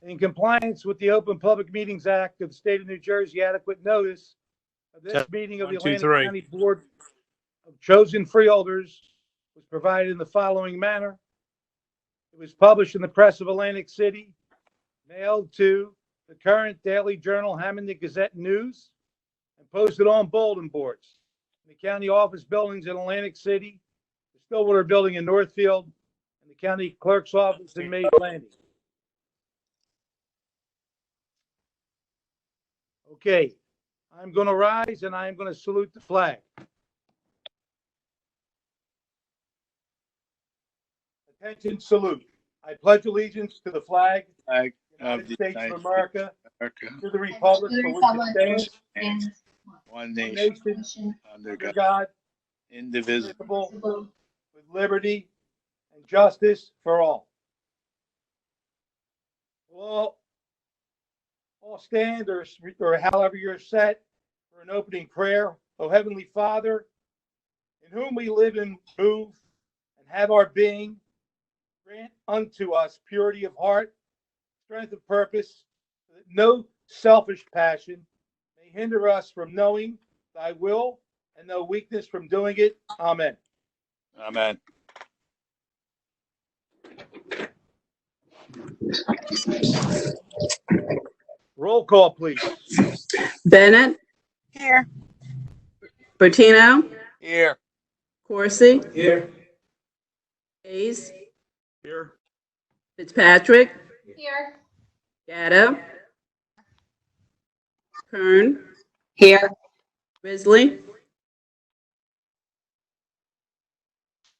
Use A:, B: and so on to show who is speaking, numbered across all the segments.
A: In compliance with the Open Public Meetings Act of the State of New Jersey, adequate notice of this meeting of the Atlantic County Board of Chosen Freeholders was provided in the following manner. It was published in the Press of Atlantic City, mailed to the Current Daily Journal, Hamilton Gazette News, and posted on bulletin boards in the county office buildings in Atlantic City, the Stillwater Building in Northfield, and the county clerk's office in Mays Landing. Okay, I'm going to rise and I'm going to salute the flag. Attention, salute. I pledge allegiance to the flag of the United States of America, to the republic for which it stands, one nation, under God, indivisible, with liberty and justice for all. Well, all stand or however you're set for an opening prayer. O Heavenly Father, in whom we live and move and have our being, grant unto us purity of heart, strength of purpose, so that no selfish passion may hinder us from knowing thy will and no weakness from doing it. Amen.
B: Amen.
A: Roll call, please.
C: Bennett,
D: Here.
C: Bertino,
B: Here.
C: Corsi,
A: Here.
C: Hayes,
A: Here.
C: Fitzpatrick,
D: Here.
C: Gatto, Kern,
D: Here.
C: Risley.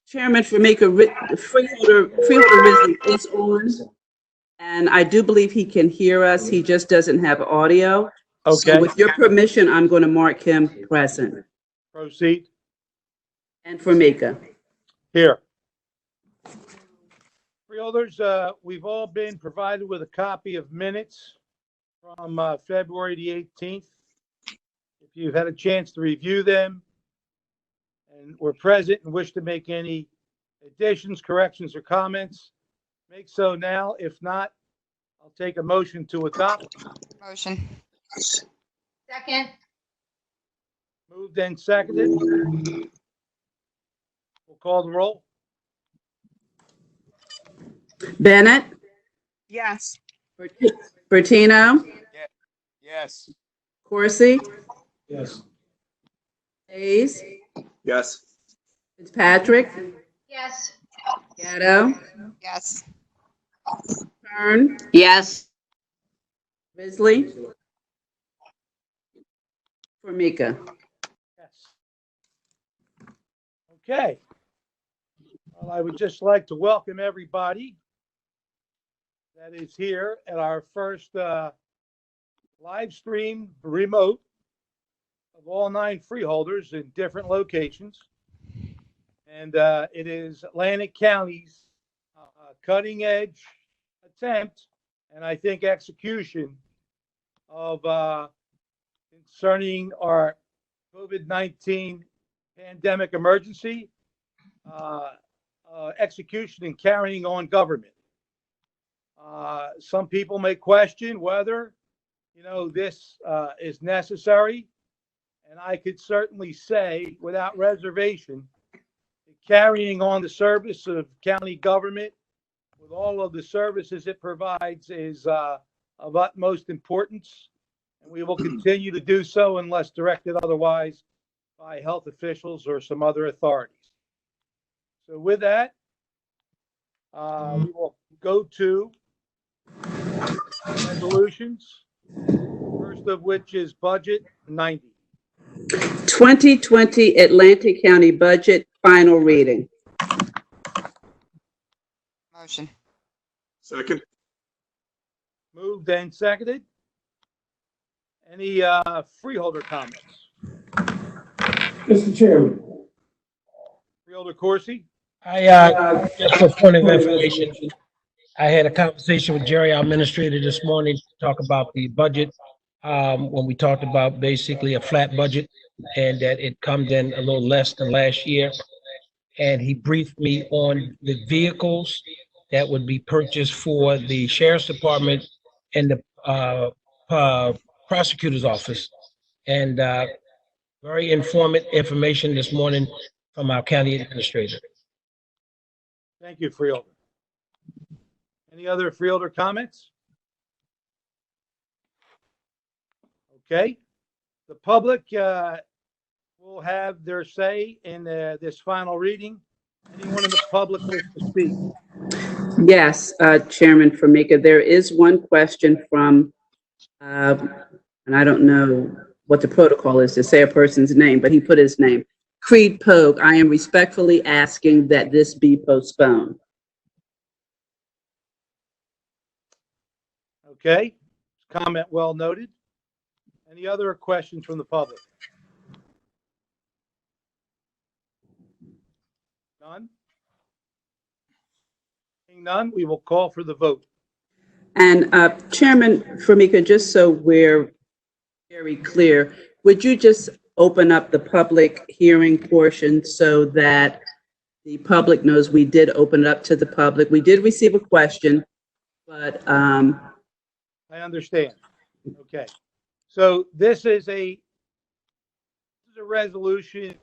C: Chairman Formica, Freeholder Risley is on, and I do believe he can hear us. He just doesn't have audio.
A: Okay.
C: So with your permission, I'm going to mark him present.
A: Proceed.
C: And Formica.
A: Here. Freeholders, we've all been provided with a copy of minutes from February the 18th. If you've had a chance to review them and were present and wish to make any additions, corrections, or comments, make so now. If not, I'll take a motion to adopt.
D: Motion. Second.
A: Moved and seconded. We'll call the roll.
C: Bennett,
D: Yes.
C: Bertino,
B: Yes.
C: Corsi,
A: Yes.
C: Hayes,
B: Yes.
C: Fitzpatrick,
D: Yes.
C: Gatto,
D: Yes.
C: Kern,
D: Yes.
C: Risley, Formica.
A: Yes. Okay. Well, I would just like to welcome everybody that is here at our first live stream remote of all 9 freeholders in different locations. And it is Atlantic County's cutting edge attempt, and I think execution of concerning our COVID-19 pandemic emergency, execution and carrying on government. Some people may question whether, this is necessary. And I could certainly say without reservation, carrying on the service of county government with all of the services it provides is of utmost importance. And we will continue to do so unless directed otherwise by health officials or some other authorities. So with that, we will go to resolutions, first of which is Budget 90.
C: 2020 Atlantic County Budget, final reading.
D: Motion.
B: Second.
A: Moved and seconded. Any freeholder comments?
E: Mr. Chairman,
A: Freeholder Corsi?
E: just for point of information, I had a conversation with Jerry, our administrator, this morning to talk about the budget. When we talked about basically a flat budget and that it comes in a little less than last year. And he briefed me on the vehicles that would be purchased for the sheriff's department in the prosecutor's office. And very informative information this morning from our county administrator.
A: Thank you, Freeholder. Any other Freeholder comments? Okay. The public will have their say in this final reading. Anyone in the public wish to speak?
C: Yes, Chairman Formica, there is one question from, and I don't know what the protocol is to say a person's name, but he put his name. Creed Pogue, I am respectfully asking that this be postponed.
A: Okay. Comment well noted. Any other questions from the public? None? Seeing none, we will call for the vote.
C: And Chairman Formica, just so we're very clear, would you just open up the public hearing portion so that the public knows we did open it up to the public? We did receive a question, but
A: I understand. Okay. So this is a resolution.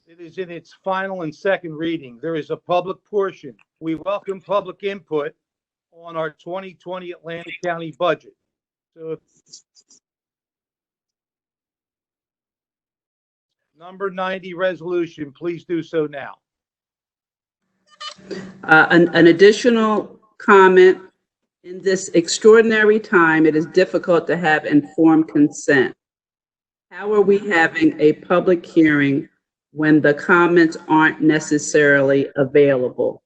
A: It is in its final and second reading. There is a public portion. We welcome public input on our 2020 Atlantic County budget. So if number 90 resolution, please do so now.
C: an additional comment. In this extraordinary time, it is difficult to have informed consent. How are we having a public hearing when the comments aren't necessarily available?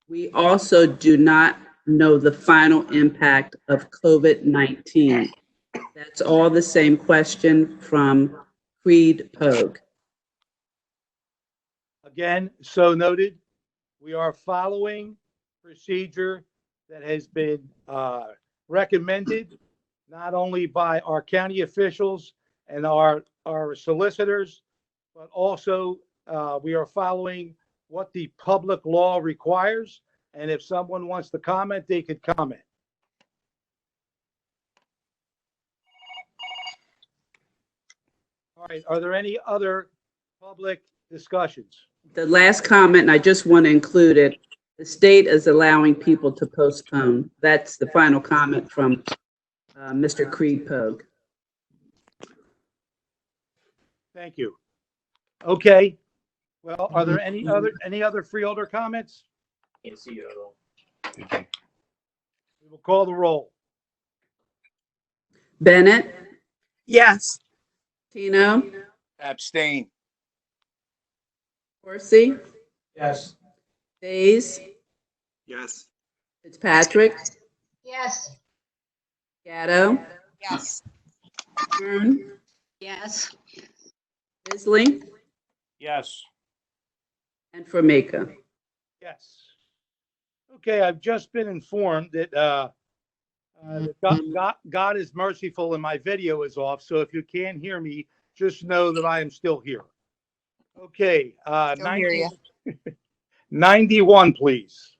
C: We also do not know the final impact of COVID-19. That's all the same question from Creed Pogue.
A: Again, so noted. We are following procedure that has been recommended not only by our county officials and our solicitors, but also we are following what the public law requires. And if someone wants to comment, they could comment. All right, are there any other public discussions?
C: The last comment, and I just want to include it, the state is allowing people to postpone. That's the final comment from Mr. Creed Pogue.
A: Thank you. Okay. Well, are there any other freeholder comments?
E: Can't see you at all.
A: We will call the roll.
C: Bennett,
D: Yes.
C: Tino,
B: Abstain.
C: Horsey,
E: Yes.
C: Days,
B: Yes.
C: Fitzpatrick,
D: Yes.
C: Gatto,
D: Yes.
C: Kern,
D: Yes.
C: Isley,
B: Yes.
C: and Formica.
A: Yes. Okay, I've just been informed that God is merciful and my video is off. So if you can't hear me, just know that I am still here. Okay,
D: Still hear you.
A: 91, please.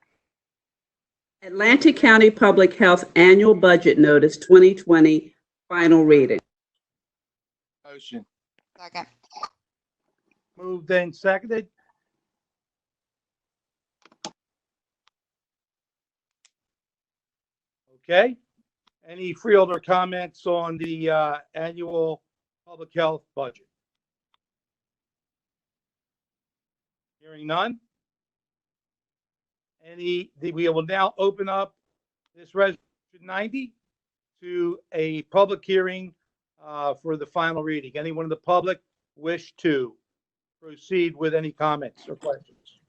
C: Atlantic County Public Health Annual Budget Notice 2020, final reading.
B: Motion.
D: Second.
A: Moved and seconded. Okay. Any freeholder comments on the annual public health budget? Hearing none. We will now open up this resolution 90 to a public hearing for the final reading. Anyone in the public wish to proceed with any comments or questions?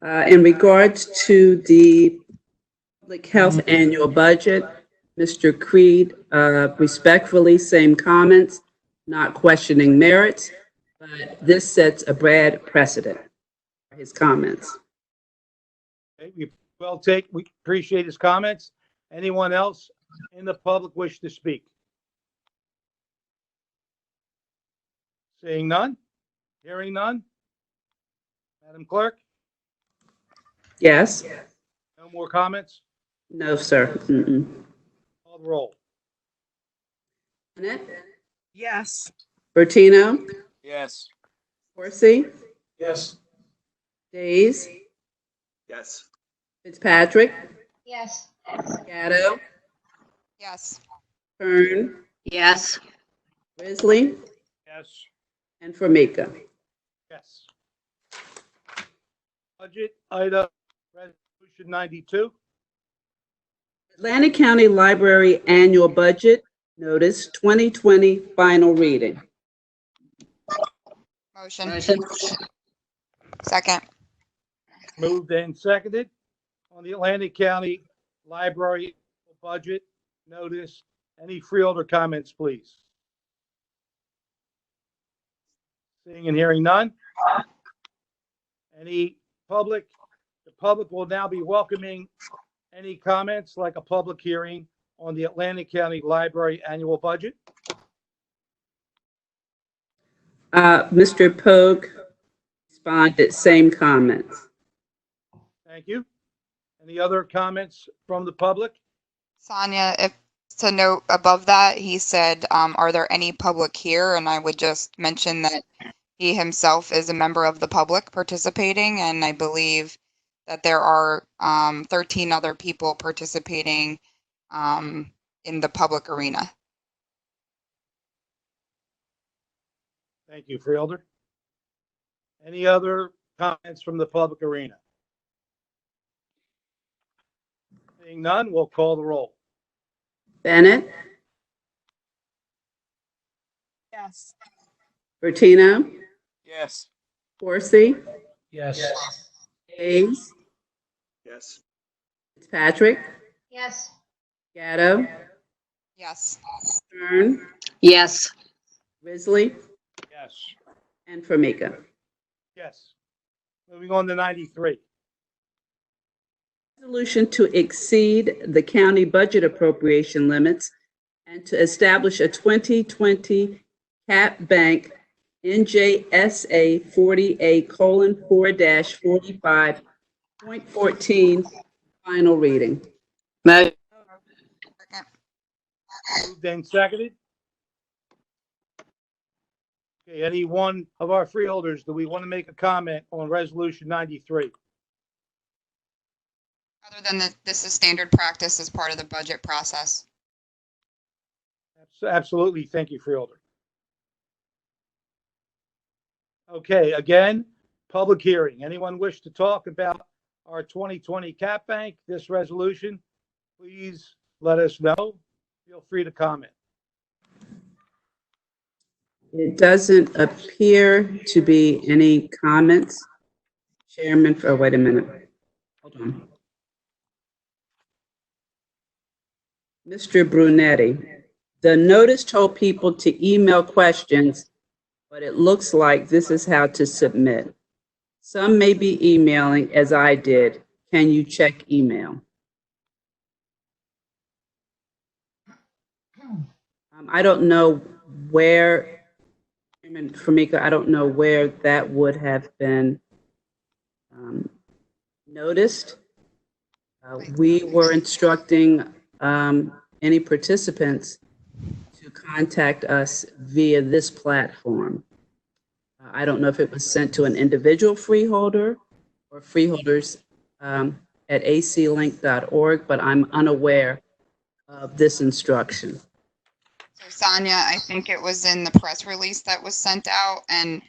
C: In regards to the Public Health Annual Budget, Mr. Creed, respectfully, same comments, not questioning merits, but this sets a bad precedent for his comments.
A: Okay, we appreciate his comments. Anyone else in the public wish to speak? Seeing none, hearing none. Madam Clerk,
C: Yes?
A: no more comments?
C: No, sir. Mm-mm.
A: Call the roll.
C: Bennett?
D: Yes.
C: Bertino?
B: Yes.
C: Horsey?
E: Yes.
C: Days?
B: Yes.
C: Fitzpatrick?
D: Yes.
C: Gatto?
D: Yes.
C: Kern?
D: Yes.
C: Risley?
A: Yes.
C: And Formica.
A: Yes. Budget item, resolution 92.
C: Atlantic County Library Annual Budget Notice 2020 Final Reading.
D: Motion. Second.
A: Moved and seconded on the Atlantic County Library budget notice. Any freeholder comments, please? Seeing and hearing none. Any public? The public will now be welcoming any comments like a public hearing on the Atlantic County Library annual budget.
C: Mr. Pogue responded, same comments.
A: Thank you. Any other comments from the public?
D: Sonia, if to note above that, he said, are there any public here? And I would just mention that he himself is a member of the public participating, and I believe that there are 13 other people participating in the public arena.
A: Thank you, Freeholder. Any other comments from the public arena? Seeing none, we'll call the roll.
C: Bennett?
D: Yes.
C: Bertino?
B: Yes.
C: Horsey?
E: Yes.
C: Days?
B: Yes.
C: Fitzpatrick?
D: Yes.
C: Gatto?
D: Yes.
C: Kern?
D: Yes.
C: Risley?
A: Yes.
C: And Formica.
A: Yes. Moving on to 93.
C: Resolution to exceed the county budget appropriation limits and to establish a 2020 cap bank NJSA 40A:4-45.14 final reading.
D: Second.
A: Moved and seconded. Okay, any one of our freeholders, do we want to make a comment on resolution 93?
D: Other than that, this is standard practice as part of the budget process.
A: Absolutely. Thank you, freeholder. Okay, again, public hearing. Anyone wish to talk about our 2020 cap bank, this resolution? Please let us know. Feel free to comment.
C: It doesn't appear to be any comments. Chairman, oh, wait a minute. Hold on. Mr. Brunetti, the notice told people to email questions, but it looks like this is how to submit. Some may be emailing as I did. Can you check email? I don't know where, Formica, I don't know where that would have been noticed. We were instructing any participants to contact us via this platform. I don't know if it was sent to an individual freeholder or freeholders at aclink.org, but I'm unaware of this instruction.
D: So Sonia, I think it was in the press release that was sent out, and I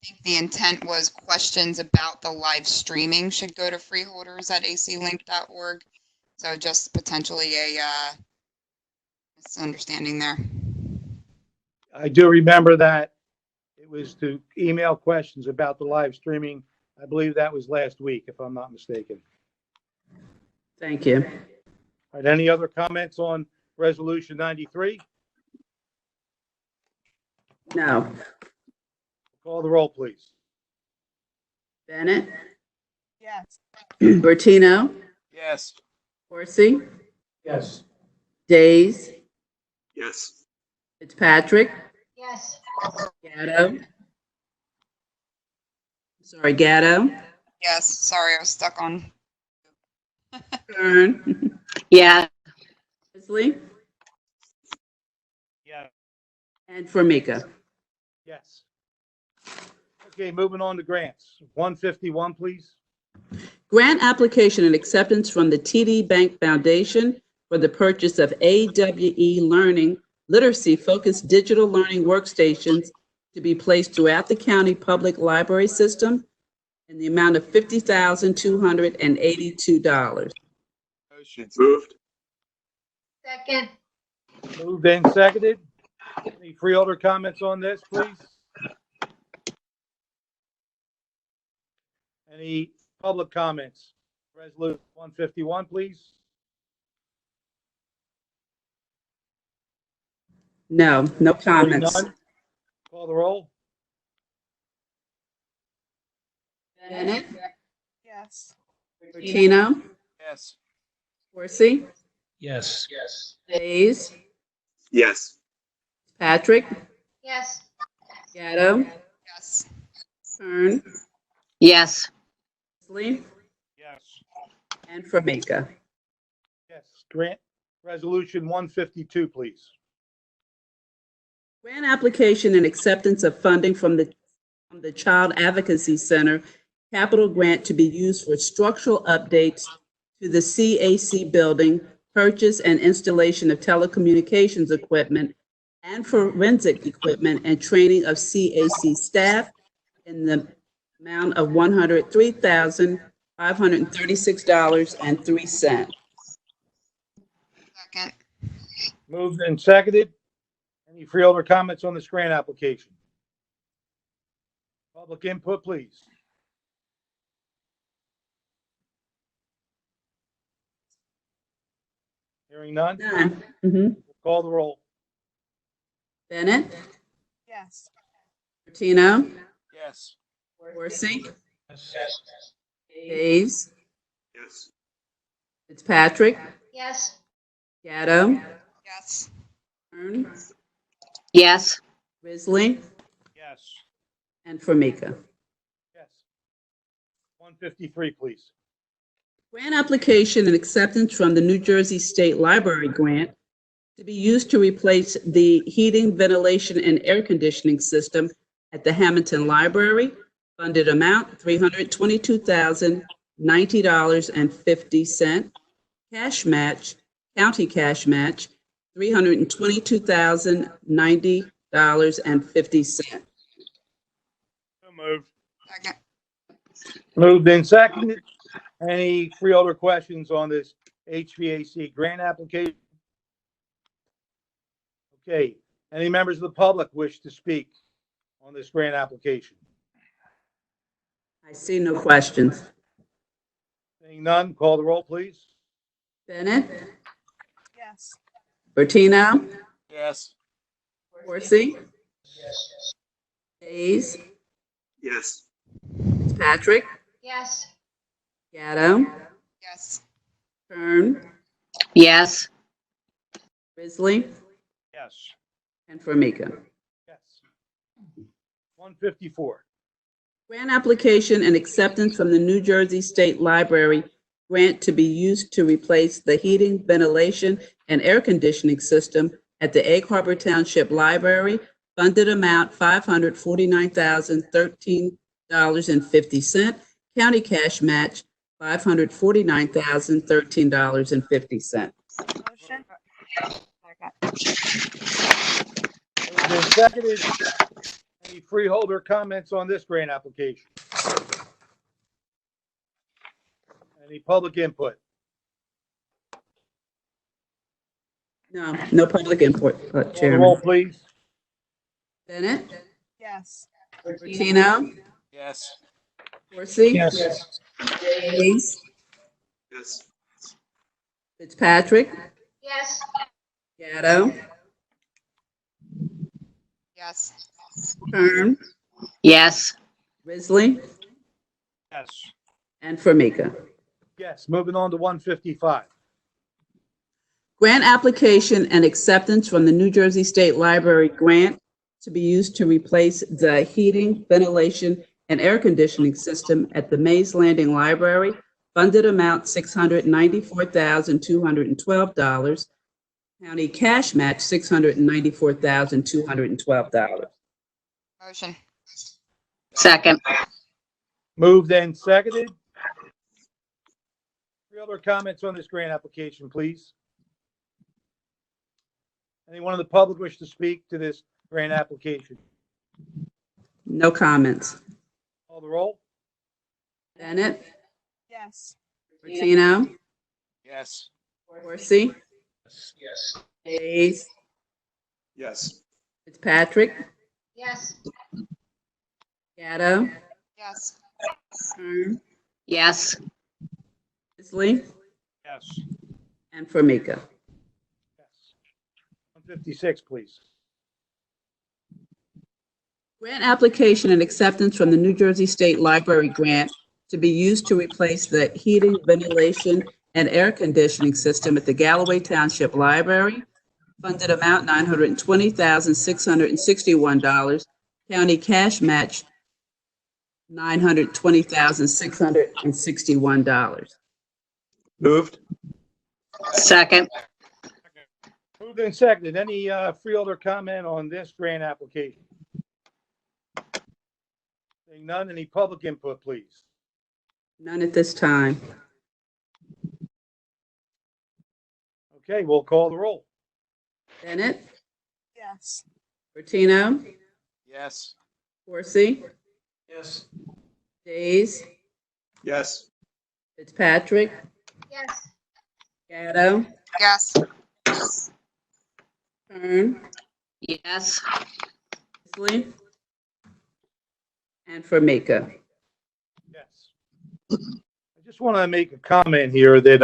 D: think the intent was questions about the live streaming should go to freeholders at aclink.org. So just potentially a misunderstanding there.
A: I do remember that it was to email questions about the live streaming. I believe that was last week, if I'm not mistaken.
C: Thank you.
A: All right, any other comments on resolution 93?
C: No.
A: Call the roll, please.
C: Bennett?
D: Yes.
C: Bertino?
B: Yes.
C: Horsey?
E: Yes.
C: Days?
B: Yes.
C: Fitzpatrick?
D: Yes.
C: Gatto? Sorry, Gatto?
D: Yes. Sorry, I was stuck on.
C: Kern?
F: Yeah.
C: Risley,
A: Yeah.
C: and Formica.
A: Yes. Okay, moving on to grants. 151, please.
C: Grant application and acceptance from the TD Bank Foundation for the purchase of AWE Learning literacy-focused digital learning workstations to be placed throughout the county public library system in the amount of $50,282.
B: Motion. Moved.
F: Second.
A: Moved and seconded. Any freeholder comments on this, please? Any public comments? Resolution 151, please.
C: No
A: Hearing
C: comments.
A: none. Call the roll.
C: Bennett,
F: Yes.
C: Bertino,
B: Yes.
C: Horsey,
E: Yes.
C: Hayes,
B: Yes.
C: Patrick,
F: Yes.
C: Gatto,
D: Yes.
C: Kern,
F: Yes.
C: Risley,
A: Yes.
C: and Formica.
A: Yes. Grant resolution 152, please.
C: Grant application and acceptance of funding from the Child Advocacy Center capital grant to be used for structural updates to the CAC building, purchase and installation of telecommunications equipment and forensic equipment and training of CAC staff in the amount of $103,536.03.
D: Second.
A: Moved and seconded. Any freeholder comments on this grant application? Public input, please. Hearing none.
C: None. Mhm.
A: Call the roll.
C: Bennett,
F: Yes.
C: Bertino,
B: Yes.
C: Horsey,
E: Yes.
C: Hayes,
B: Yes.
C: Fitzpatrick,
F: Yes.
C: Gatto,
D: Yes.
C: Kern,
F: Yes.
C: Risley,
A: Yes.
C: and Formica.
A: Yes. 153, please.
C: Grant application and acceptance from the New Jersey State Library grant to be used to replace the heating, ventilation, and air conditioning system at the Hamilton Library. Funded amount, $322,090.50. Cash match, county cash match, $322,090.50.
A: So moved.
D: Second.
A: Moved and seconded. Any freeholder questions on this HVAC grant application? Okay. Any members of the public wish to speak on this grant application?
C: I see no questions.
A: Seeing none, call the roll, please.
C: Bennett,
F: Yes.
C: Bertino,
B: Yes.
C: Horsey, Hayes,
B: Yes.
C: Patrick,
F: Yes.
C: Gatto,
D: Yes.
C: Kern,
F: Yes.
C: Risley,
A: Yes.
C: and Formica.
A: Yes. 154.
C: Grant application and acceptance from the New Jersey State Library grant to be used to replace the heating, ventilation, and air conditioning system at the Egg Harbor Township Library. Funded amount $549,013.50. County cash match $549,013.50.
F: Motion.
A: Moved and seconded. Any freeholder comments on this grant application? Any public input?
C: No public input,
A: Call the roll,
C: Chairman.
A: please.
C: Bennett,
F: Yes.
C: Bertino,
B: Yes.
C: Horsey,
E: Yes.
C: Hayes,
B: Yes.
C: Fitzpatrick,
F: Yes.
C: Gatto,
D: Yes.
C: Kern,
F: Yes.
C: Risley,
A: Yes.
C: and Formica.
A: Yes. Moving on to 155.
C: Grant application and acceptance from the New Jersey State Library grant to be used to replace the heating, ventilation, and air conditioning system at the Mays Landing Library. Funded amount $694,212. County cash match $694,212.
D: Motion.
F: Second.
A: Moved and seconded. Any other comments on this grant application, please? Anyone in the public wish to speak to this grant application?
C: No comments.
A: Call the roll.
C: Bennett,
F: Yes.
C: Bertino,
B: Yes.
C: Horsey,
E: Yes.
C: Hayes,
B: Yes.
C: Fitzpatrick,
F: Yes.
C: Gatto,
D: Yes.
C: Kern,
F: Yes.
C: Isley,
A: Yes.
C: and Formica.
A: Yes. 156, please.
C: Grant application and acceptance from the New Jersey State Library grant to be used to replace the heating, ventilation, and air conditioning system at the Galloway Township Library. Funded amount $920,661. County cash match $920,661.
B: Moved.
F: Second.
A: Moved and seconded. Any freeholder comment on this grant application? Seeing none, any public input, please?
C: None at this time.
A: Okay, we'll call the roll.
C: Bennett,
F: Yes.
C: Bertino,
B: Yes.
C: Horsey,
E: Yes.
C: Days,
B: Yes.
C: Fitzpatrick,
F: Yes.
C: Gatto,
D: Yes.
C: Kern,
F: Yes.
C: Isley, and Formica.
A: Yes. I just want to make a comment here that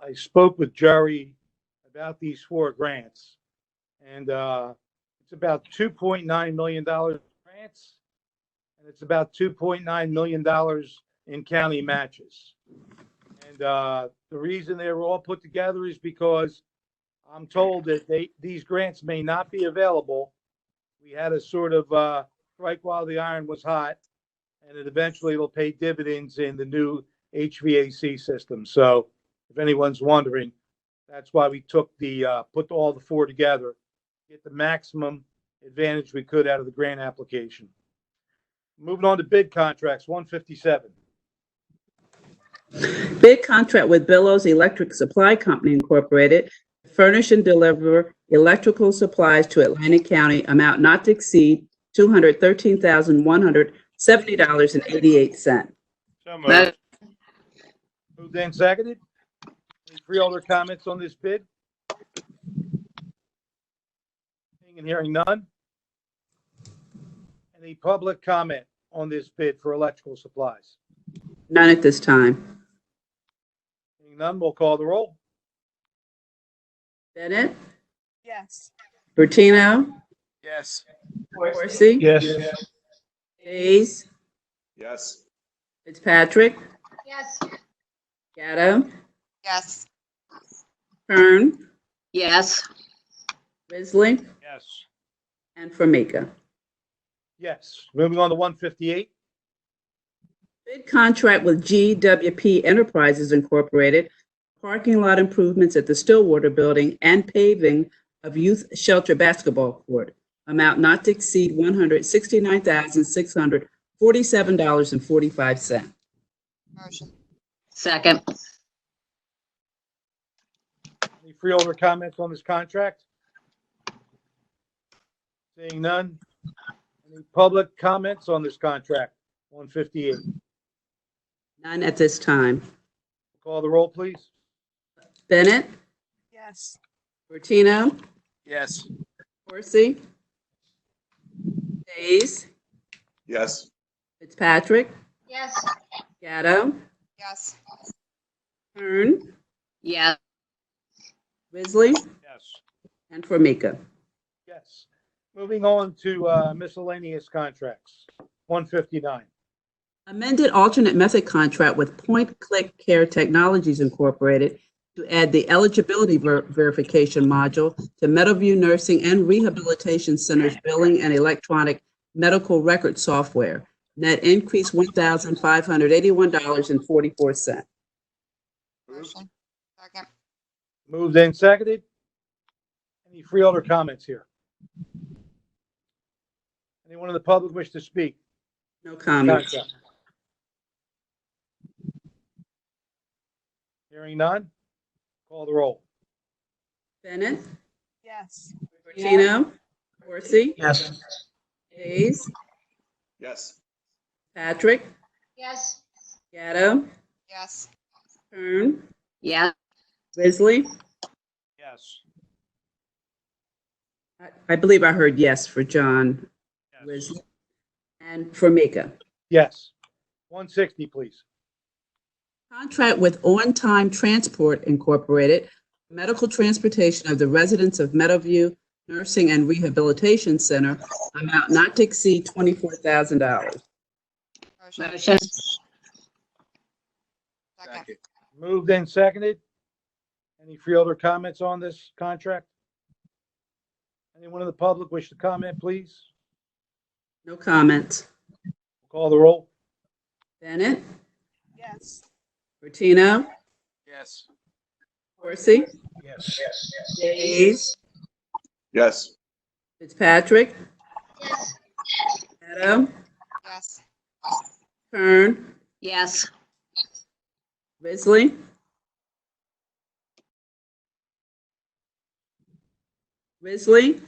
A: I spoke with Jerry about these 4 grants, and it's about $2.9 million grants, and it's about $2.9 million in county matches. And the reason they were all put together is because I'm told that these grants may not be available. We had a sort of strike while the iron was hot, and it eventually will pay dividends in the new HVAC system. So if anyone's wondering, that's why we took put all the 4 together, get the maximum advantage we could out of the grant application. Moving on to bid contracts, 157.
C: Bid contract with Billows Electric Supply Company Incorporated, to furnish and deliver electrical supplies to Atlantic County, amount not to exceed $213,170.88.
A: So
F: Mo-
A: moved and seconded. Any freeholder comments on this bid? Seeing and hearing none. Any public comment on this bid for electrical supplies?
C: None at this time.
A: Seeing none, we'll call the roll.
C: Bennett,
F: Yes.
C: Bertino,
B: Yes.
C: Horsey,
E: Yes.
C: Hayes,
B: Yes.
C: Fitzpatrick,
F: Yes.
C: Gatto,
D: Yes.
C: Kern,
F: Yes.
C: Risley,
A: Yes.
C: and Formica.
A: Yes. Moving on to 158.
C: Bid contract with GWP Enterprises Incorporated, parking lot improvements at the Stillwater Building and paving of youth shelter basketball court. Amount not to exceed $169,647.45.
D: Motion.
F: Second.
A: Any freeholder comments on this contract? Seeing none. Any public comments on this contract? 158.
C: None at this time.
A: Call the roll, please.
C: Bennett,
F: Yes.
C: Bertino,
B: Yes.
C: Horsey, Days,
B: Yes.
C: Fitzpatrick,
F: Yes.
C: Gatto,
D: Yes.
C: Kern,
F: Yes.
C: Risley,
A: Yes.
C: and Formica.
A: Yes. Moving on to miscellaneous contracts. 159.
C: Amended alternate method contract with Point Click Care Technologies Incorporated to add the eligibility verification module to Meadowview Nursing and Rehabilitation Center's billing and electronic medical record software. Net increase $1,581.44.
D: Motion. Second.
A: Moved and seconded. Any freeholder comments here? Anyone in the public wish to speak?
C: No comments.
A: Contract. Hearing none. Call the roll.
C: Bennett,
F: Yes.
C: Bertino, Corsi,
E: Yes.
C: Hayes,
B: Yes.
C: Patrick,
F: Yes.
C: Gatto,
D: Yes.
C: Kern,
F: Yes.
C: Risley.
A: Yes.
C: I believe I heard yes for John Risley. And for Mika.
A: Yes. 160, please.
C: Contract with On Time Transport Incorporated, medical transportation of the residents of Meadowview Nursing and Rehabilitation Center, amount not to exceed $24,000.
D: Motion.
F: Motion.
D: Second.
A: Moved and seconded. Any freeholder comments on this contract? Anyone in the public wish to comment, please?
C: No comments.
A: Call the roll.
C: Bennett,
F: Yes.
C: Bertino,
B: Yes.
C: Corsi,
E: Yes.
C: Hayes,
B: Yes.
C: Fitzpatrick,
F: Yes.
C: Gatto,
D: Yes.
C: Kern,
F: Yes.
C: Risley. Risley.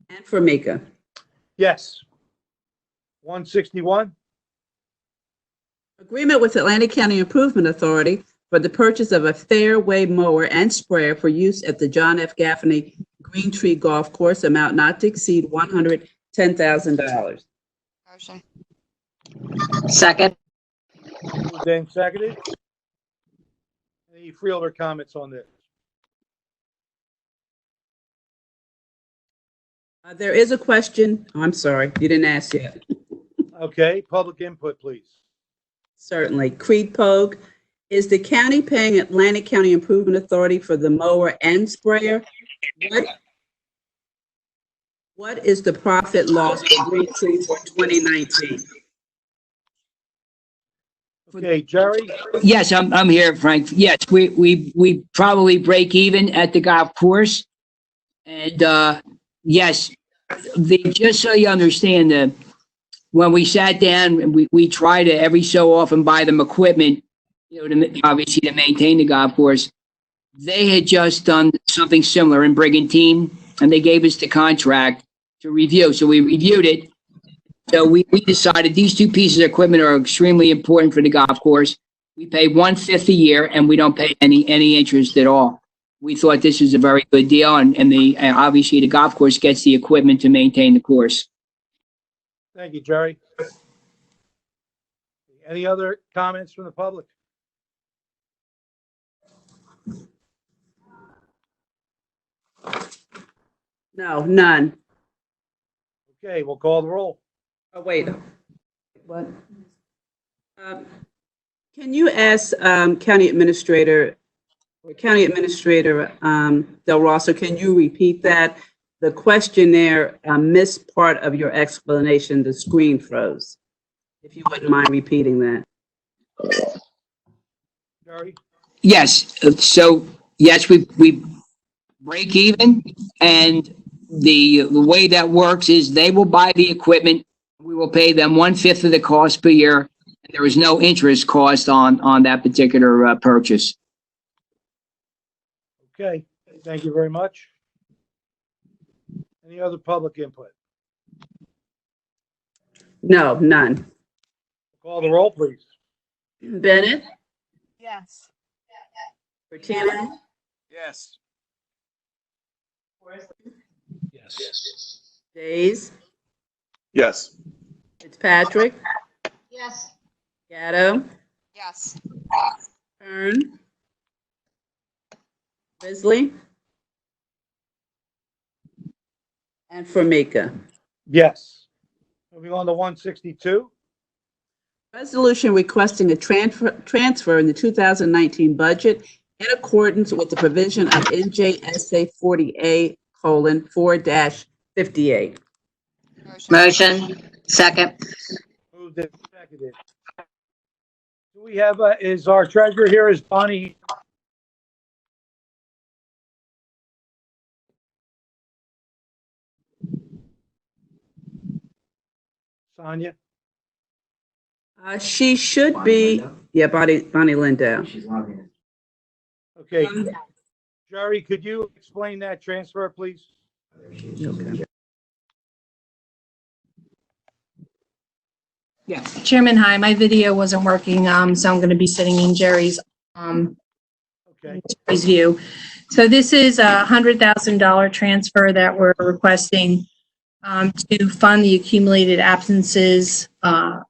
C: And for Mika.
A: Yes. 161.
C: Agreement with Atlantic County Improvement Authority for the purchase of a fairway mower and sprayer for use at the John F. Gaffney Green Tree Golf Course, amount not to exceed $110,000.
D: Motion.
F: Second.
A: Moved and seconded. Any freeholder comments on this?
C: There is a question. Oh, I'm sorry, you didn't ask yet.
A: Okay, public input, please.
C: Certainly. Creed Pogue, is the county paying Atlantic County Improvement Authority for the mower and sprayer? What is the profit loss for Green Tree for 2019?
A: Okay, Jerry?
G: Yes, I'm here, Frank. Yes, we probably break even at the golf course. And yes, just so you understand, when we sat down and we try to every so often buy them equipment, obviously to maintain the golf course. They had just done something similar in Brigantine, and they gave us the contract to review. So we reviewed it. So we decided these two pieces of equipment are extremely important for the golf course. We pay 1/5 a year, and we don't pay any interest at all. We thought this was a very good deal, and obviously the golf course gets the equipment to maintain the course.
A: Thank you, Jerry. Any other comments from the public?
C: No, none.
A: Okay, we'll call the roll.
C: Oh, wait. What? Can you ask County Administrator Del Rosso, can you repeat that? The questionnaire missed part of your explanation. The screen froze. If you wouldn't mind repeating that.
A: Jerry?
G: Yes. So yes, we break even, and the way that works is they will buy the equipment. We will pay them 1/5 of the cost per year, and there is no interest cost on that particular purchase.
A: Okay, thank you very much. Any other public input?
C: No, none.
A: Call the roll, please.
C: Bennett,
F: Yes.
C: Bertino,
B: Yes.
E: Yes.
C: Days,
B: Yes.
C: Fitzpatrick,
F: Yes.
C: Gatto,
D: Yes.
C: Kern, Risley, and Formica.
A: Yes. Moving on to 162.
C: Resolution requesting a transfer in the 2019 budget in accordance with the provision of NJSA 40A:4-58.
D: Motion.
F: Motion. Second.
A: Moved and seconded. Do we have, is our treasurer here, is Bonnie? Sonia?
C: She should be, yeah, Bonnie Lindell.
A: Okay, Jerry, could you explain that transfer, please?
C: Okay.
G: Yeah.
H: Chairman, hi, my video wasn't working, so I'm going to be sitting in Jerry's
A: Okay,
H: view. So this is a $100,000 transfer that we're requesting to fund the accumulated absences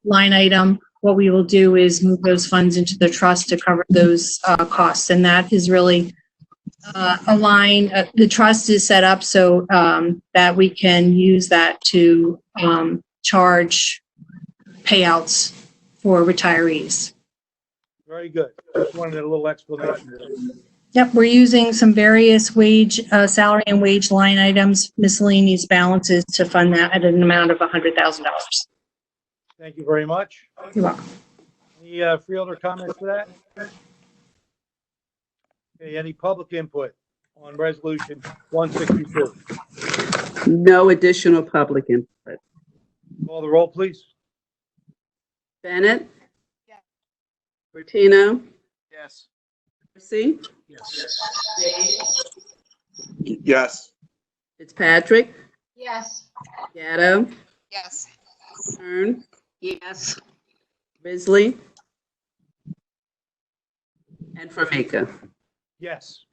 H: line item. What we will do is move those funds into the trust to cover those costs, and that is really a line. The trust is set up so that we can use that to charge payouts for retirees.
A: very good. Just wanted a little explanation.
H: Yep, we're using some various wage, salary and wage line items, miscellaneous balances to fund that at an amount of $100,000.
A: Thank you very much.
H: You're welcome.
A: Any freeholder comments for that? Okay, any public input on resolution 162?
C: No additional public input.
A: Call the roll, please.
C: Bennett?
F: Yes.
C: Bertino?
B: Yes.
C: Percy?
B: Yes.
C: Fitzpatrick?
F: Yes.
C: Gatto?
D: Yes.
C: Kern?
F: Yes.
C: Risley? And Formica.
A: Yes.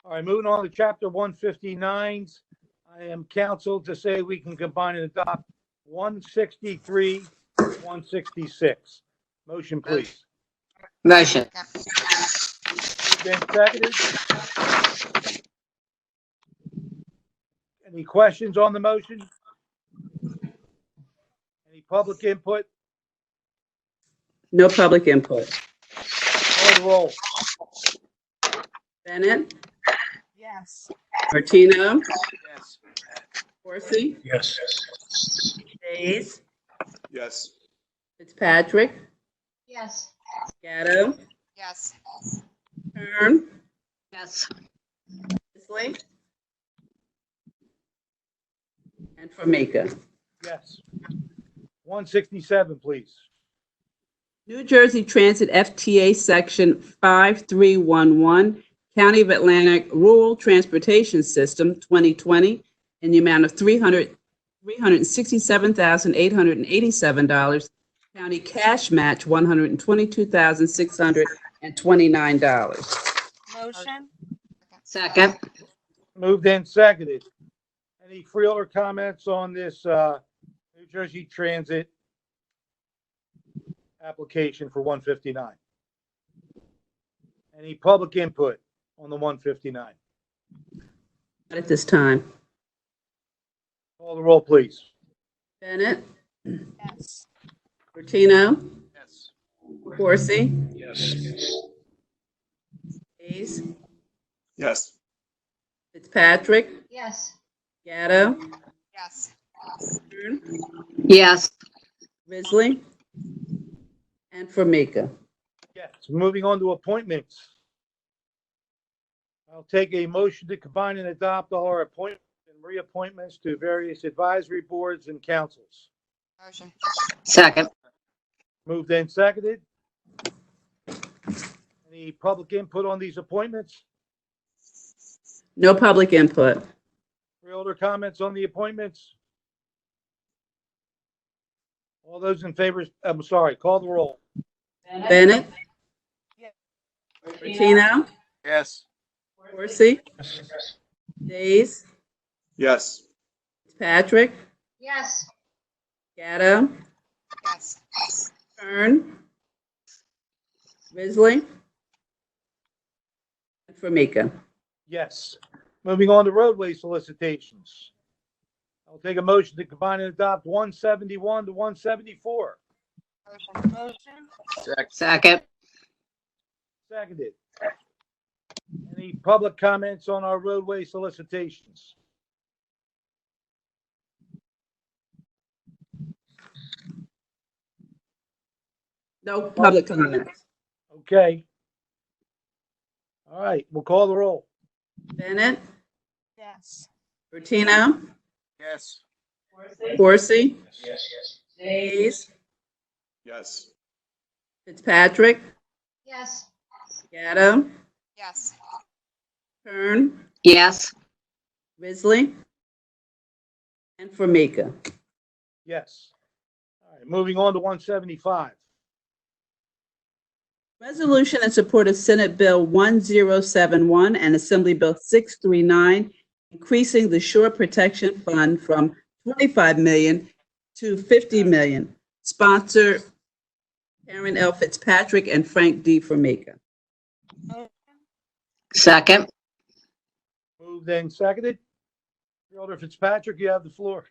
A: All right, moving on to chapter 159s. I am counseled to say we can combine and adopt 163, 166. Motion, please.
F: Motion.
A: Been seconded. Any questions on the motion? Any public input?
C: No public input.
A: Call the roll.
C: Bennett?
F: Yes.
C: Bertino?
B: Yes.
C: Corsi?
E: Yes.
C: Days?
B: Yes.
C: Fitzpatrick?
F: Yes.
C: Gatto?
D: Yes.
C: Kern?
F: Yes.
C: Risley? And Formica.
A: Yes. 167, please.
C: New Jersey Transit FTA Section 5311, County of Atlantic Rural Transportation System 2020, in the amount of $367,887. County cash match $122,629.
F: Motion. Second.
A: Moved and seconded. Any freeholder comments on this New Jersey Transit application for 159? Any public input on the 159?
C: Not at this time.
A: Call the roll, please.
C: Bennett?
F: Yes.
C: Bertino?
B: Yes.
C: Corsi?
E: Yes.
C: Days?
B: Yes.
C: Fitzpatrick?
F: Yes.
C: Gatto?
D: Yes.
C: Kern?
F: Yes.
C: Risley? And Formica.
A: Yes. Moving on to appointments. I'll take a motion to combine and adopt all our appointments and reappointments to various advisory boards and councils.
D: Motion.
F: Second.
A: Moved and seconded. Any public input on these appointments?
C: No public input.
A: Freeholder comments on the appointments? All those in favor, I'm sorry, call the roll.
C: Bennett?
F: Yes.
C: Bertino?
B: Yes.
C: Corsi? Days?
B: Yes.
C: Fitzpatrick?
F: Yes.
C: Gatto?
D: Yes.
C: Kern? Risley? And Formica.
A: Yes. Moving on to roadway solicitations. I'll take a motion to combine and adopt 171 to 174.
F: Motion.
B: Second.
A: Seconded. Any public comments on our roadway solicitations?
C: No public comments.
A: Okay. All right, we'll call the roll.
C: Bennett,
F: Yes.
C: Bertino,
B: Yes.
C: Corsi, Hayes,
B: Yes.
C: Fitzpatrick,
F: Yes.
C: Gatto,
D: Yes.
C: Kern,
F: Yes.
C: Risley, and Formica.
A: Yes. All right, moving on to 175.
C: Resolution in support of Senate Bill 1071 and Assembly Bill 639, increasing the Shore Protection Fund from 25 million to 50 million. Sponsor Karen L. Fitzpatrick and Frank D. Formica.
F: Second.
A: Moved and seconded. Freeholder Fitzpatrick, you have the floor.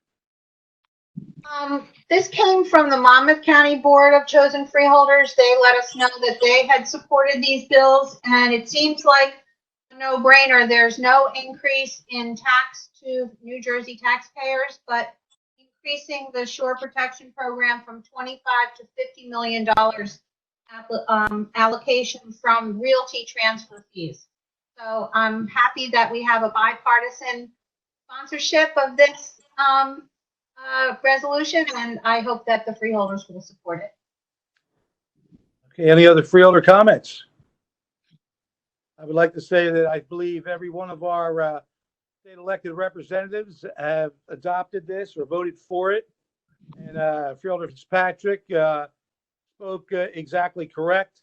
I: This came from the Monmouth County Board of Chosen Freeholders. They let us know that they had supported these bills, and it seems like a no-brainer. There's no increase in tax to New Jersey taxpayers, but increasing the shore protection program from 25 to $50 million allocation from realty transfer fees. So I'm happy that we have a bipartisan sponsorship of this resolution, and I hope that the freeholders will support it.
A: Okay, any other freeholder comments? I would like to say that I believe every one of our state elected representatives have adopted this or voted for it. And Freeholder Fitzpatrick spoke exactly correct.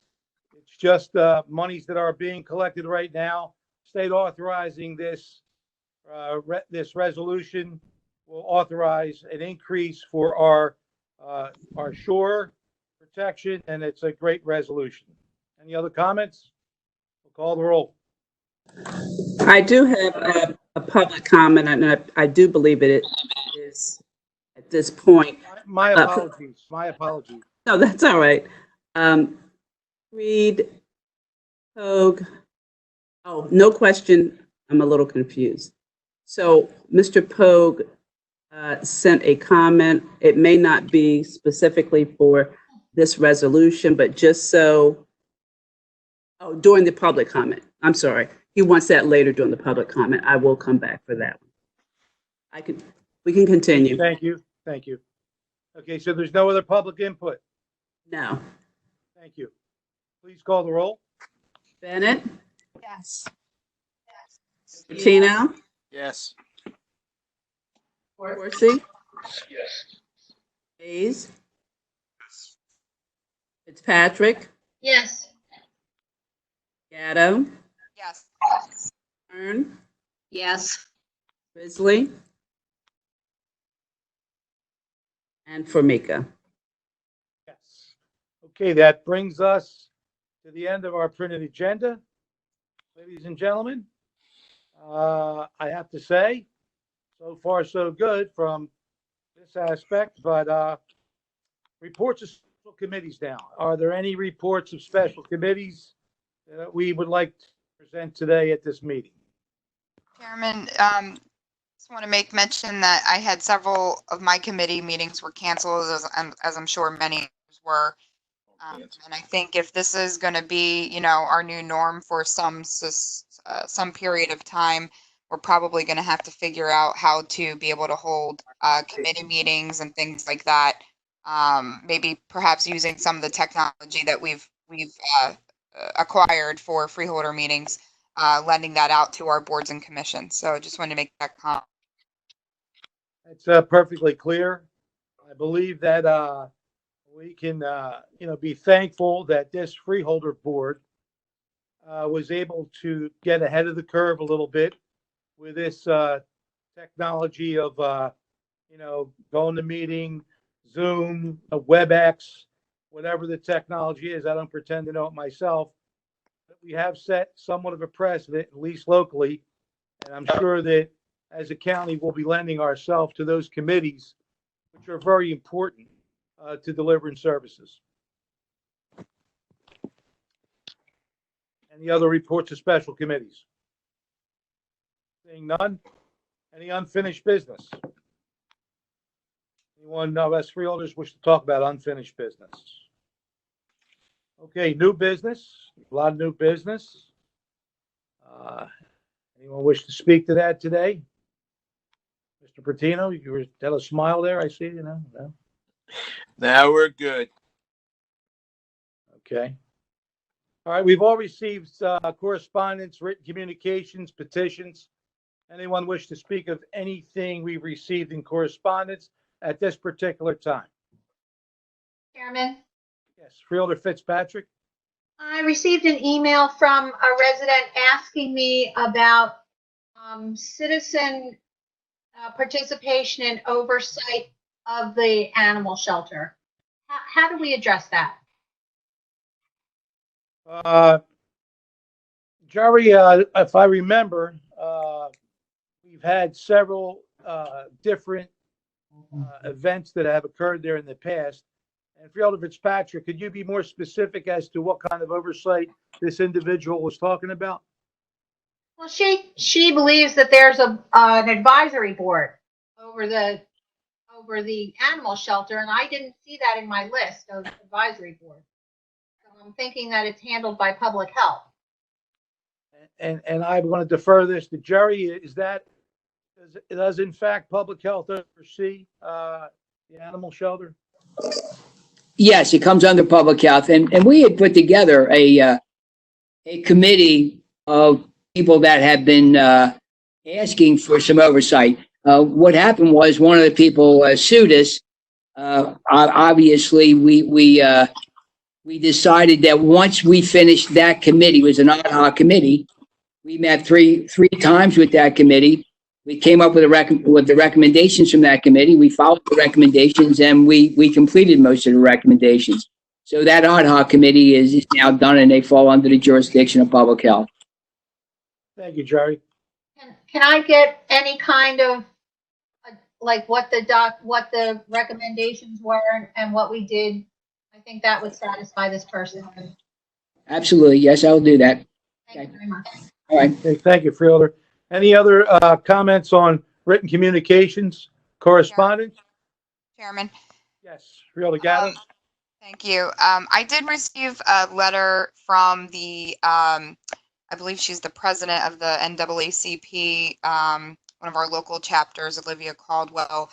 A: It's just monies that are being collected right now. State authorizing this this resolution will authorize an increase for our shore protection, and it's a great resolution. Any other comments? We'll call the roll.
C: I do have a public comment, and I do believe it is at this point.
A: My apologies. My apologies.
C: No, that's all right. Reed, Hogue. Oh, no question. I'm a little confused. So Mr. Pogue sent a comment. It may not be specifically for this resolution, but just so, oh, during the public comment. I'm sorry. He wants that later during the public comment. I will come back for that one. We can continue.
A: Thank you. Thank you. Okay, so there's no other public input.
C: No.
A: Thank you. Please call the roll.
C: Bennett,
F: Yes.
C: Patino,
B: Yes.
C: Corsi, Hayes, Fitzpatrick,
I: Yes.
C: Gatto,
D: Yes.
C: Kern,
F: Yes.
C: Risley, and Formica.
A: Yes. Okay, that brings us to the end of our printed agenda. Ladies and gentlemen, I have to say, so far so good from this aspect, but reports of special committees now. Are there any reports of special committees that we would like to present today at this meeting?
D: Chairman, just want to make mention that I had several of my committee meetings were canceled, as I'm sure many others were. And I think if this is going to be, our new norm for some period of time, we're probably going to have to figure out how to be able to hold committee meetings and things like that. Maybe perhaps using some of the technology that we've acquired for freeholder meetings, lending that out to our boards and commissions. So just wanted to make that comment.
A: It's perfectly clear. I believe that we can, be thankful that this freeholder board was able to get ahead of the curve a little bit with this technology of, going to meeting, Zoom, WebEx, whatever the technology is. I don't pretend to know it myself, but we have set somewhat of a precedent, at least locally. And I'm sure that as a county, we'll be lending ourselves to those committees, which are very important to delivering services. Any other reports of special committees? Seeing none. Any unfinished business? Anyone of us freeholders wish to talk about unfinished business? Okay, new business, a lot of new business. Anyone wish to speak to that today? Mr. Pertino, you were tell a smile there, I see, No?
B: Now we're good.
A: Okay. All right, we've all received correspondence, written communications, petitions. Anyone wish to speak of anything we've received in correspondence at this particular time?
I: Chairman,
A: Yes, Freeholder Fitzpatrick.
I: I received an email from a resident asking me about citizen participation and oversight of the animal shelter. How do we address that?
A: Jerry, if I remember, we've had several different events that have occurred there in the past. And Freeholder Fitzpatrick, could you be more specific as to what kind of oversight this individual was talking about?
I: Well, she believes that there's an advisory board over the animal shelter, and I didn't see that in my list of advisory boards. So I'm thinking that it's handled by public health.
A: And I want to defer this to Jerry. Does in fact public health oversee the animal shelter?
G: Yes, it comes under public health, and we had put together a committee of people that have been asking for some oversight. What happened was one of the people sued us. Obviously, we decided that once we finished that committee, it was an ad hoc committee. We met three times with that committee. We came up with the recommendations from that committee. We followed the recommendations, and we completed most of the recommendations. So that ad hoc committee is now done, and they fall under the jurisdiction of public health.
A: Thank you, Jerry.
I: Can I get any kind of like what the recommendations were and what we did? I think that would satisfy this person.
G: Absolutely, yes, I will do that.
I: Thank you very much.
G: All right.
A: Okay, thank you, Freeholder. Any other comments on written communications, correspondence?
D: Chairman.
A: Yes, Freeholder Gatto.
D: Thank you. I did receive a letter from the, I believe she's the president of the NAACP, one of our local chapters, Olivia Caldwell.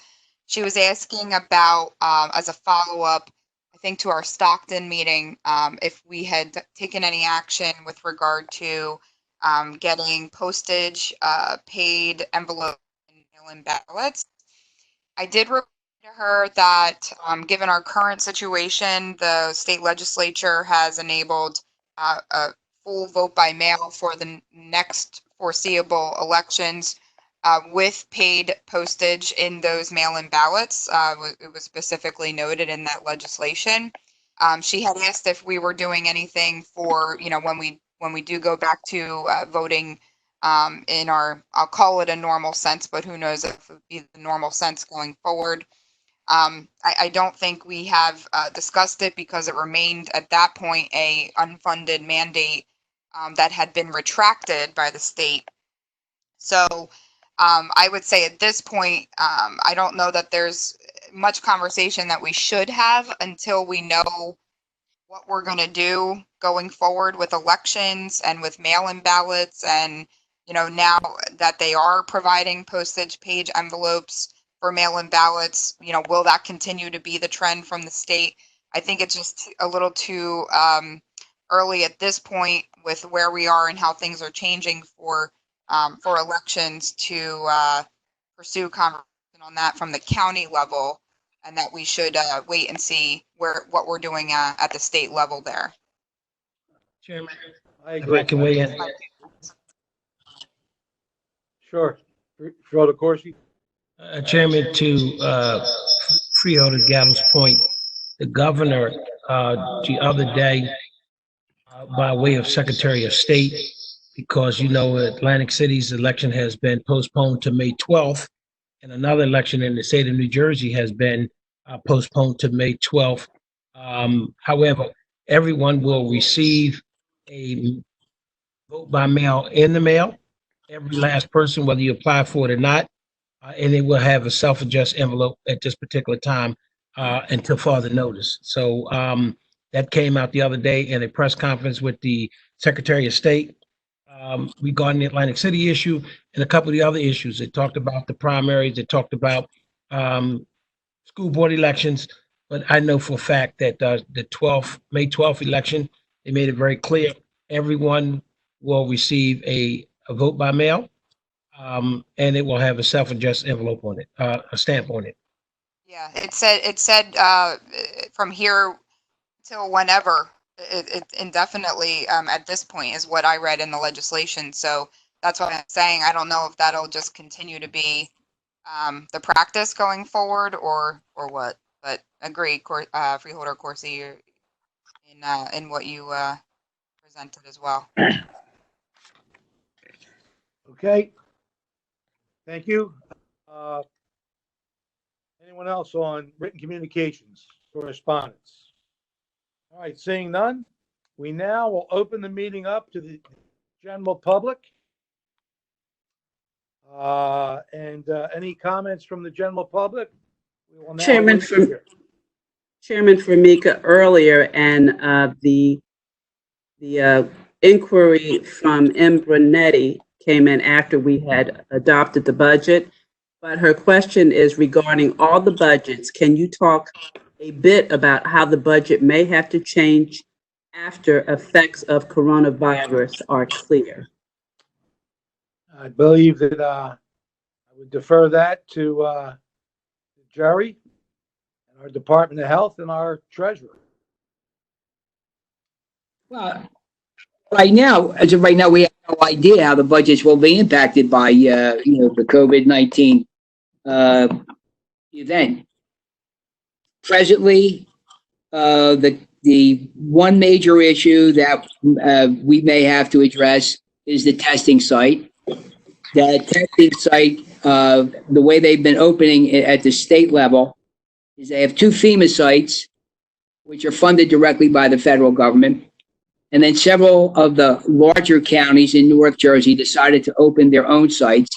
D: She was asking about, as a follow-up, I think to our Stockton meeting, if we had taken any action with regard to getting postage, paid envelopes, and mail-in ballots. I did reply to her that given our current situation, the state legislature has enabled a full vote by mail for the next foreseeable elections with paid postage in those mail-in ballots. It was specifically noted in that legislation. She had asked if we were doing anything for, when we do go back to voting in our, I'll call it a normal sense, but who knows if it would be the normal sense going forward. I don't think we have discussed it because it remained at that point a unfunded mandate that had been retracted by the state. So I would say at this point, I don't know that there's much conversation that we should have until we know what we're going to do going forward with elections and with mail-in ballots. And, now that they are providing postage paid envelopes for mail-in ballots, will that continue to be the trend from the state? I think it's just a little too early at this point with where we are and how things are changing for elections to pursue conversation on that from the county level, and that we should wait and see what we're doing at the state level there.
E: Chairman,
A: I
E: if
A: agree.
E: I can weigh in.
A: Sure. Freeholder Corsi.
E: Chairman, to Freeholder Gatto's point, the governor the other day, by way of Secretary of State, because Atlantic City's election has been postponed to May 12th, and another election in the state of New Jersey has been postponed to May 12th. However, everyone will receive a vote by mail in the mail, every last person, whether you apply for it or not, and they will have a self-addressed envelope at this particular time until further notice. So That came out the other day in a press conference with the Secretary of State regarding the Atlantic City issue and a couple of the other issues. They talked about the primaries. They talked about school board elections. But I know for a fact that the May 12th election, they made it very clear everyone will receive a vote by mail, and it will have a self-addressed envelope on it, a stamp on it.
D: Yeah, it said from here till whenever, it indefinitely, at this point is what I read in the legislation. So that's what I'm saying. I don't know if that'll just continue to be the practice going forward or what. But agree, Freeholder Corsi, you're in what you presented as well.
A: Okay. Thank you. Anyone else on written communications, correspondence? All right, seeing none, we now will open the meeting up to the general public. And any comments from the general public? We will now
C: Chairman,
A: wait to hear.
C: Chairman Formica, earlier, and the inquiry from M. Brunetti came in after we had adopted the budget, but her question is regarding all the budgets. Can you talk a bit about how the budget may have to change after effects of coronavirus are clear?
A: I believe that I would defer that to Jerry and our Department of Health and our treasurer.
G: Well, right now, as of right now, we have no idea how the budgets will be impacted by, the COVID-19 event. Presently, the one major issue that we may have to address is the testing site. That testing site, the way they've been opening it at the state level, is they have 2 FEMA sites, which are funded directly by the federal government. And then several of the larger counties in North Jersey decided to open their own sites.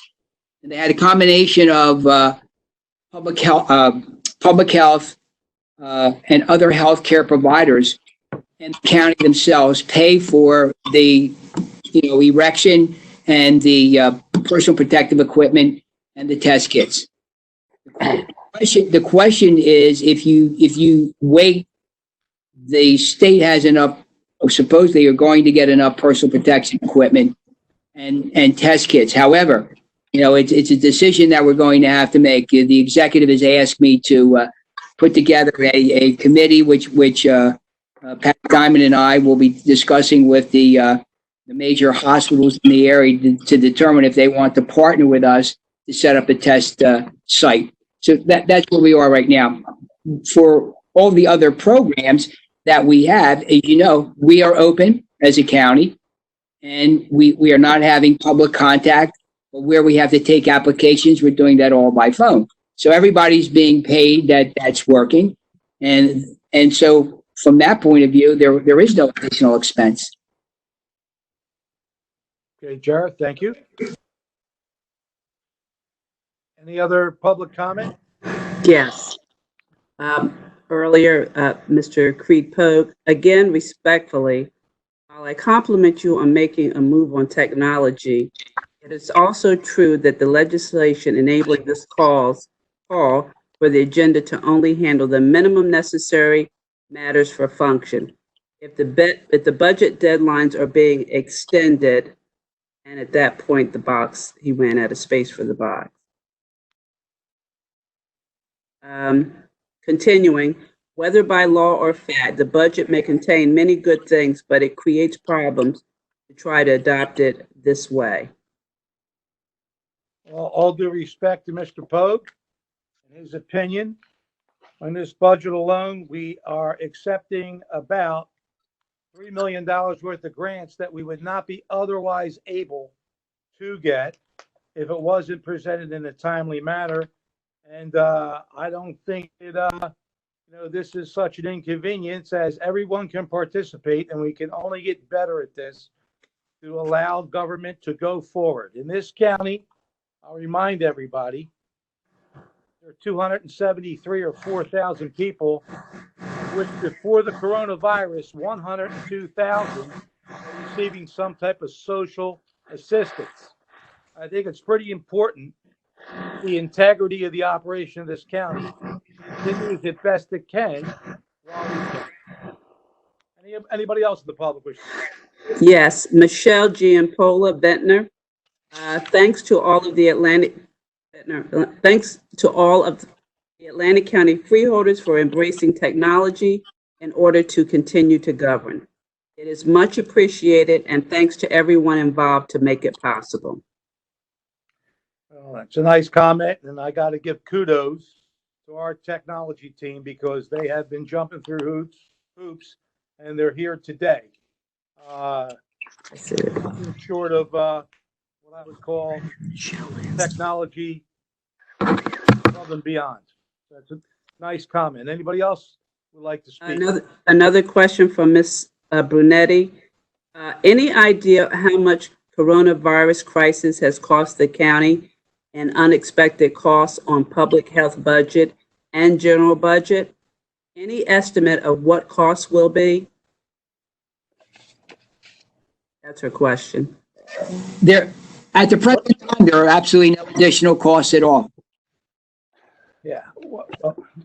G: And they had a combination of public health and other healthcare providers and the county themselves pay for the erection and the personal protective equipment and the test kits. The question is, if you wait, the state has enough. Supposedly, you're going to get enough personal protection equipment and test kits. However, it's a decision that we're going to have to make. The executive has asked me to put together a committee, which Pat Diamond and I will be discussing with the major hospitals in the area to determine if they want to partner with us to set up a test site. So that's where we are right now. For all the other programs that we have, as you know, we are open as a county, and we are not having public contact. But where we have to take applications, we're doing that all by phone. So everybody's being paid. That's working, and so from that point of view, there is no additional expense.
A: Okay, Jared, thank you. Any other public comment?
C: Yes. Earlier, Mr. Creed Pogue, again, respectfully, while I compliment you on making a move on technology, it is also true that the legislation enabling this call for the agenda to only handle the minimum necessary matters for function. If the budget deadlines are being extended, and at that point, he ran out of space for the box. Continuing, whether by law or fact, the budget may contain many good things, but it creates problems to try to adopt it this way.
A: Well, all due respect to Mr. Pogue and his opinion, on this budget alone, we are accepting about $3 million worth of grants that we would not be otherwise able to get if it wasn't presented in a timely manner. And I don't think that, this is such an inconvenience, as everyone can participate, and we can only get better at this to allow government to go forward. In this county, I'll remind everybody, there are 273 or 4,000 people which before the coronavirus, 102,000 are receiving some type of social assistance. I think it's pretty important the integrity of the operation of this county continues as best it can while we can. Anybody else in the public wish?
C: Yes, Michelle Giampola Ventnor. Thanks to all of the thanks to all of the Atlantic County freeholders for embracing technology in order to continue to govern. It is much appreciated, and thanks to everyone involved to make it possible.
A: Well, that's a nice comment, and I got to give kudos to our technology team because they have been jumping through hoops, and they're here today. Nothing short of what I would call technology above and beyond. That's a nice comment. Anybody else would like to speak?
C: Another question from Ms. Brunetti. Any idea how much coronavirus crisis has cost the county and unexpected costs on public health budget and general budget? Any estimate of what costs will be? That's her question.
G: At the present time, there are absolutely no additional costs at all.
A: Yeah.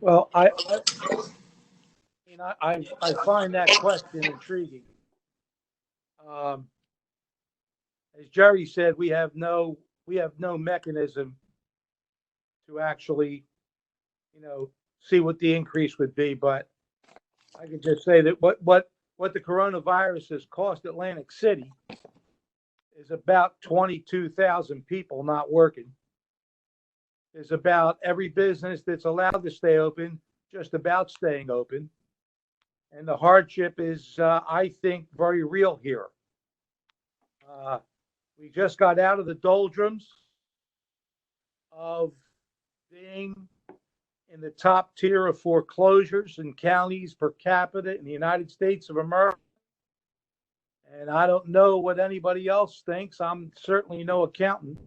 A: Well, I find that question intriguing. As Jerry said, we have no mechanism to actually, see what the increase would be. But I can just say that what the coronavirus has cost Atlantic City is about 22,000 people not working. Is about every business that's allowed to stay open, just about staying open. And the hardship is, I think, very real here. We just got out of the doldrums of being in the top tier of foreclosures in counties per capita in the United States of America. And I don't know what anybody else thinks. I'm certainly no accountant.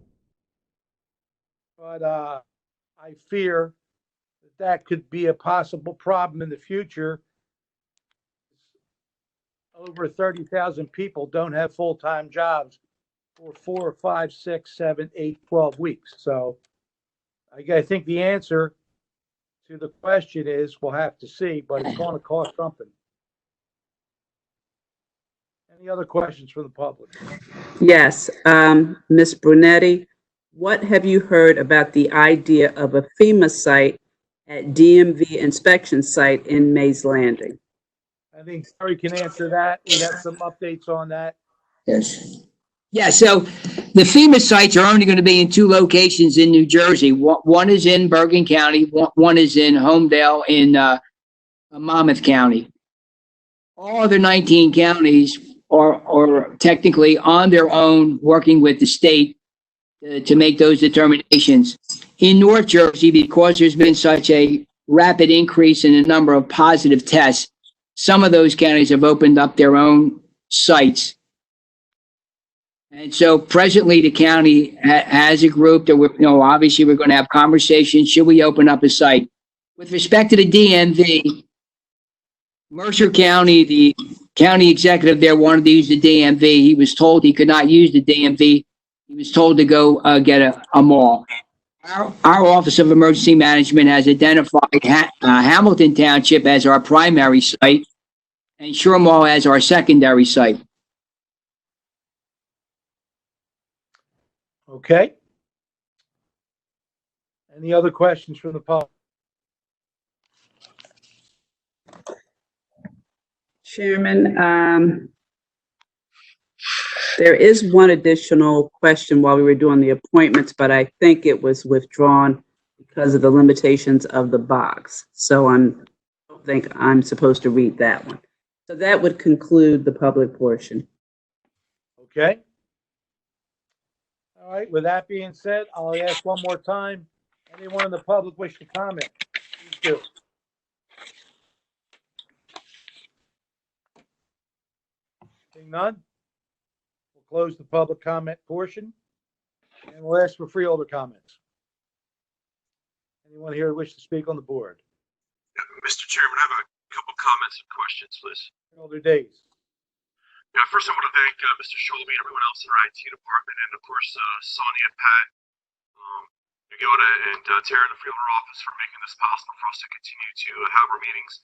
A: But I fear that could be a possible problem in the future. Over 30,000 people don't have full-time jobs for 4, 5, 6, 7, 8, 12 weeks. So I think the answer to the question is we'll have to see, but it's going to cost something. Any other questions from the public?
C: Yes, Ms. Brunetti, what have you heard about the idea of a FEMA site at DMV inspection site in Mays Landing?
A: I think Terry can answer that. We have some updates on that.
G: Yes. Yeah, so the FEMA sites are only going to be in 2 locations in New Jersey. One is in Bergen County, one is in Homedale in Monmouth County. All other 19 counties are technically on their own working with the state to make those determinations. In North Jersey, because there's been such a rapid increase in the number of positive tests, some of those counties have opened up their own sites. And so presently the county has a group that obviously we're going to have conversations. Should we open up a site? With respect to the DMV, Mercer County, the county executive there wanted to use the DMV. He was told he could not use the DMV. He was told to go get a mall. Our Office of Emergency Management has identified Hamilton Township as our primary site and Shore Mall as our secondary site.
A: Okay. Any other questions from the public?
C: Chairman, there is one additional question while we were doing the appointments, but I think it was withdrawn because of the limitations of the box. So I don't think I'm supposed to read that one. So that would conclude the public portion.
A: Okay. All right. With that being said, I'll ask one more time. Anyone in the public wish to comment? Please do. Seeing none, we'll close the public comment portion and we'll ask for freeholder comments. Anyone here wish to speak on the board?
J: Mr. Chairman, I have a couple comments and questions, please.
A: Freeholder Days.
J: Yeah, first I want to thank Mr. Sholby and everyone else in our IT department, and of course Sonia and Pat, Yoda and Tara in the Freeholder office for making this possible for us to continue to have our meetings.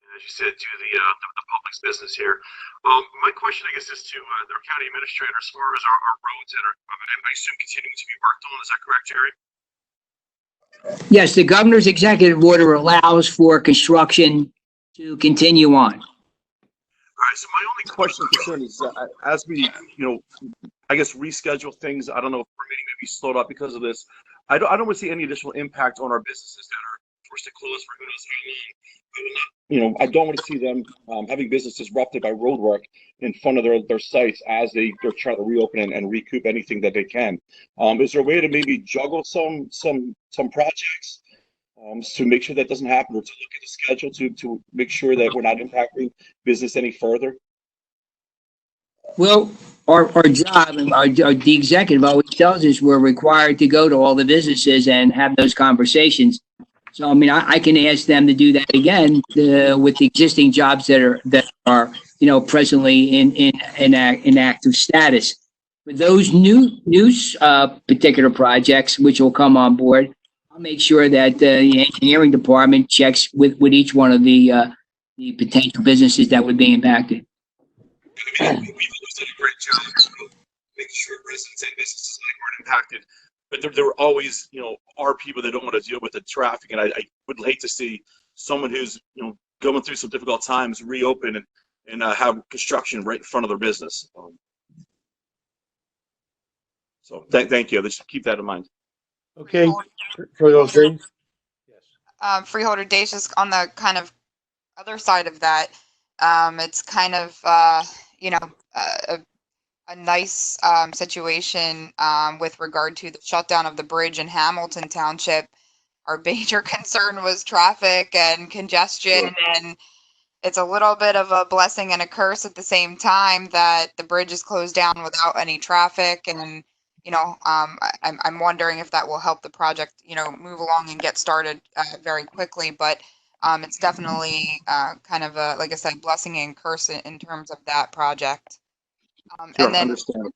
J: And as you said, do the public's business here. My question, I guess, is to the county administrator as far as our roads that are, I assume, continuing to be worked on. Is that correct, Jerry?
G: Yes, the governor's executive order allows for construction to continue on.
J: All right, so my only question and concern is as we, I guess reschedule things, I don't know if permitting may be slowed up because of this. I don't want to see any additional impact on our businesses that are forced to close for who knows how long. I don't want to see them having business disrupted by road work in front of their sites as they're trying to reopen and recoup anything that they can. Is there a way to maybe juggle some projects to make sure that doesn't happen, or to look at the schedule to make sure that we're not impacting business any further?
G: Well, our job and the executive always tells us we're required to go to all the businesses and have those conversations. So, I mean, I can ask them to do that again with the existing jobs that are presently in active status. With those new particular projects, which will come on board, I'll make sure that the engineering department checks with each one of the potential businesses that would be impacted.
J: I mean, we've always done a great job making sure residents and businesses weren't impacted. But there are always, are people that don't want to deal with the traffic, and I would hate to see someone who's, going through some difficult times reopen and have construction right in front of their business. So thank you. Let's keep that in mind.
A: Okay, Freeholder Days. Yes.
D: Freeholder Days, just on the kind of other side of that, it's kind of, a nice situation with regard to the shutdown of the bridge in Hamilton Township. Our major concern was traffic and congestion,
J: Sure.
D: and it's a little bit of a blessing and a curse at the same time that the bridge is closed down without any traffic. And I'm wondering if that will help the project, move along and get started very quickly. But it's definitely kind of a, like I said, blessing and curse in terms of that project.
J: Sure,
D: And then,
J: understand.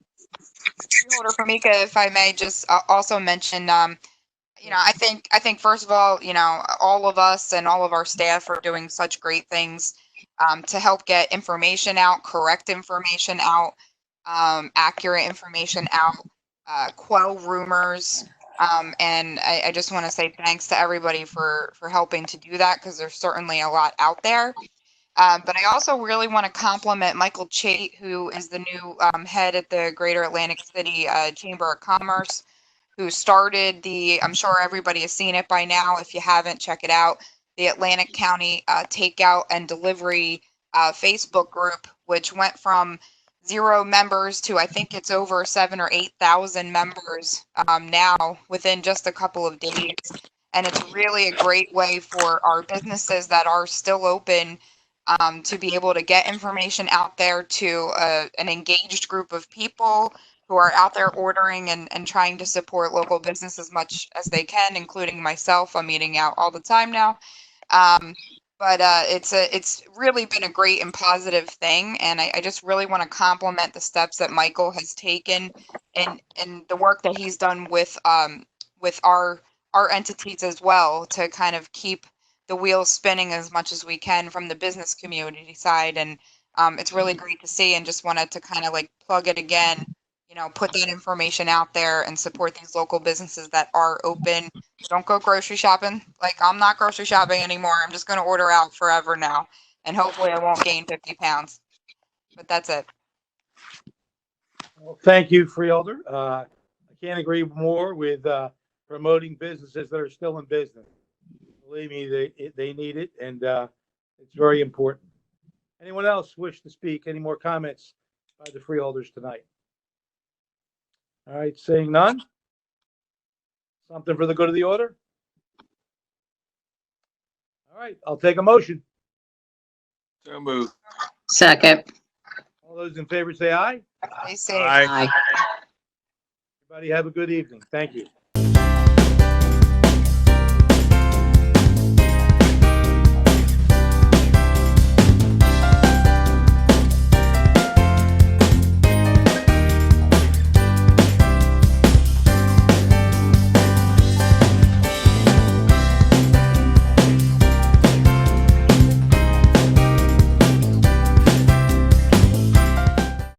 D: Freeholder Famika, if I may just also mention, I think first of all, all of us and all of our staff are doing such great things to help get information out, correct information out, accurate information out, quell rumors. And I just want to say thanks to everybody for helping to do that, because there's certainly a lot out there. But I also really want to compliment Michael Chait, who is the new head at the Greater Atlantic City Chamber of Commerce, who started I'm sure everybody has seen it by now. If you haven't, check it out. The Atlantic County Takeout and Delivery Facebook group, which went from 0 members to I think it's over 7,000 or 8,000 members now within just a couple of days. And it's really a great way for our businesses that are still open to be able to get information out there to an engaged group of people who are out there ordering and trying to support local business as much as they can, including myself. I'm eating out all the time now. But it's really been a great and positive thing. And I just really want to compliment the steps that Michael has taken and the work that he's done with our entities as well, to kind of keep the wheels spinning as much as we can from the business community side. And it's really great to see, and just wanted to kind of like plug it again, put that information out there and support these local businesses that are open. Don't go grocery shopping. Like, I'm not grocery shopping anymore. I'm just going to order out forever now. And hopefully I won't gain 50 pounds. But that's it.
A: Well, thank you, Freeholder. I can't agree more with promoting businesses that are still in business. Believe me, they need it, and it's very important. Anyone else wish to speak? Any more comments by the freeholders tonight? All right, seeing none. Something for the good of the order? All right, I'll take a motion.
B: So moved.
C: Second.
A: All those in favor say aye.
D: Stay safe.
B: Aye.
A: Everybody have a good evening. Thank you.